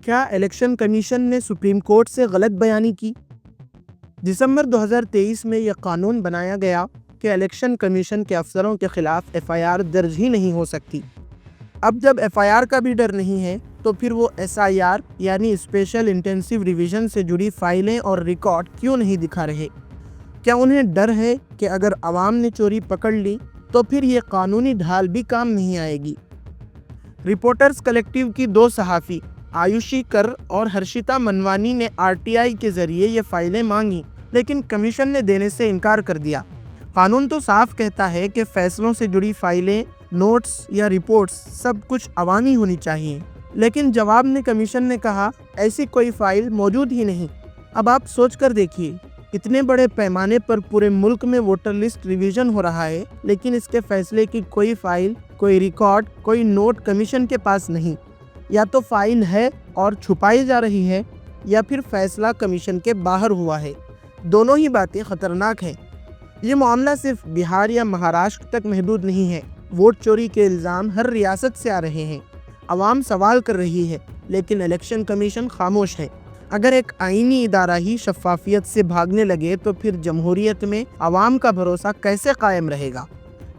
کیا election commission نے supreme court سے غلط بیانی کی؟ دسمبر 2023 میں یہ قانون بنایا گیا کہ الیکشن کمیشن کے افسروں کے خلاف ایف آئی آر درج ہی نہیں ہو سکتی۔ اب جب ایف آئی آر کا بھی ڈر نہیں ہے تو پھر وہ ایس آئی آر یعنی اسپیشل انٹینسیو ریویژن سے جڑی فائلیں اور ریکارڈ کیوں نہیں دکھا رہے؟ کیا انہیں ڈر ہے کہ اگر عوام نے چوری پکڑ لی تو پھر یہ قانونی ڈھال بھی کام نہیں آئے گی؟ رپورٹرز کلیکٹیو کی دو صحافی آیوشی کر اور ہرشیتا منوانی نے آر ٹی آئی کے ذریعے یہ فائلیں مانگی، لیکن کمیشن نے دینے سے انکار کر دیا۔ قانون تو صاف کہتا ہے کہ فیصلوں سے جڑی فائلیں، نوٹس یا رپورٹس سب کچھ عوامی ہونی چاہیے، لیکن جواب میں کمیشن نے کہا ایسی کوئی فائل موجود ہی نہیں۔ اب آپ سوچ کر دیکھیے، اتنے بڑے پیمانے پر پورے ملک میں ووٹر لسٹ ریویژن ہو رہا ہے، لیکن اس کے فیصلے کی کوئی فائل، کوئی ریکارڈ، کوئی نوٹ کمیشن کے پاس نہیں۔ یا تو فائل ہے اور چھپائی جا رہی ہے، یا پھر فیصلہ کمیشن کے باہر ہوا ہے۔ دونوں ہی باتیں خطرناک ہیں۔ یہ معاملہ صرف بہار یا مہاراشٹر تک محدود نہیں ہے۔ ووٹ چوری کے الزام ہر ریاست سے آ رہے ہیں۔ عوام سوال کر رہی ہے، لیکن الیکشن کمیشن خاموش ہے۔ اگر ایک آئینی ادارہ ہی شفافیت سے بھاگنے لگے تو پھر جمہوریت میں عوام کا بھروسہ کیسے قائم رہے گا؟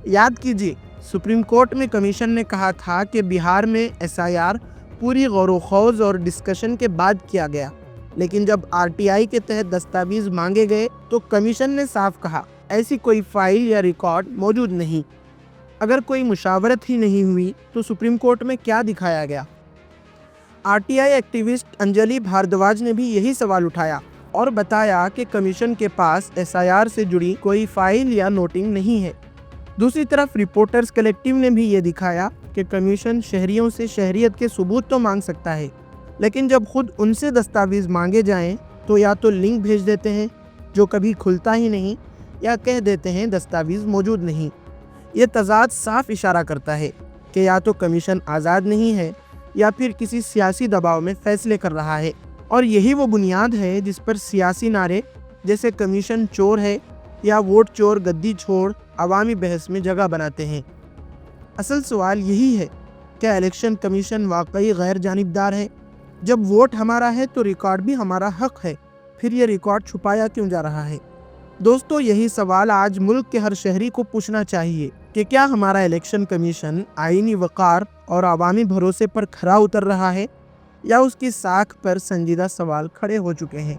یاد کیجیے، سپریم کورٹ میں کمیشن نے کہا تھا کہ بہار میں ایس آئی آر پوری غور و خوض اور ڈسکشن کے بعد کیا گیا، لیکن جب آر ٹی آئی کے تحت دستاویز مانگے گئے تو کمیشن نے صاف کہا ایسی کوئی فائل یا ریکارڈ موجود نہیں۔ اگر کوئی مشاورت ہی نہیں ہوئی تو سپریم کورٹ میں کیا دکھایا گیا؟ R T I activist Anjali Bhardwaj نے بھی یہی سوال اٹھایا اور بتایا کہ کمیشن کے پاس ایس آئی آر سے جڑی کوئی فائل یا نوٹنگ نہیں ہے۔ دوسری طرف رپورٹرز کلیکٹیو نے بھی یہ دکھایا کہ کمیشن شہریوں سے شہریت کے ثبوت تو مانگ سکتا ہے، لیکن جب خود ان سے دستاویز مانگے جائیں تو یا تو لنک بھیج دیتے ہیں جو کبھی کھلتا ہی نہیں، یا کہہ دیتے ہیں دستاویز موجود نہیں۔ یہ تضاد صاف اشارہ کرتا ہے کہ یا تو کمیشن آزاد نہیں ہے یا پھر کسی سیاسی دباؤ میں فیصلے کر رہا ہے، اور یہی وہ بنیاد ہے جس پر سیاسی نعرے جیسے کمیشن چور ہے یا ووٹ چور گدی چھوڑ عوامی بحث میں جگہ بناتے ہیں۔ اصل سوال یہی ہے، کیا الیکشن کمیشن واقعی غیر جانبدار ہے؟ جب ووٹ ہمارا ہے تو ریکارڈ بھی ہمارا حق ہے، پھر یہ ریکارڈ چھپایا کیوں جا رہا ہے؟ دوستو، یہی سوال آج ملک کے ہر شہری کو پوچھنا چاہیے کہ کیا ہمارا الیکشن کمیشن آئینی وقار اور عوامی بھروسے پر کھرا اتر رہا ہے، یا اس کی ساکھ پر سنجیدہ سوال کھڑے ہو چکے ہیں؟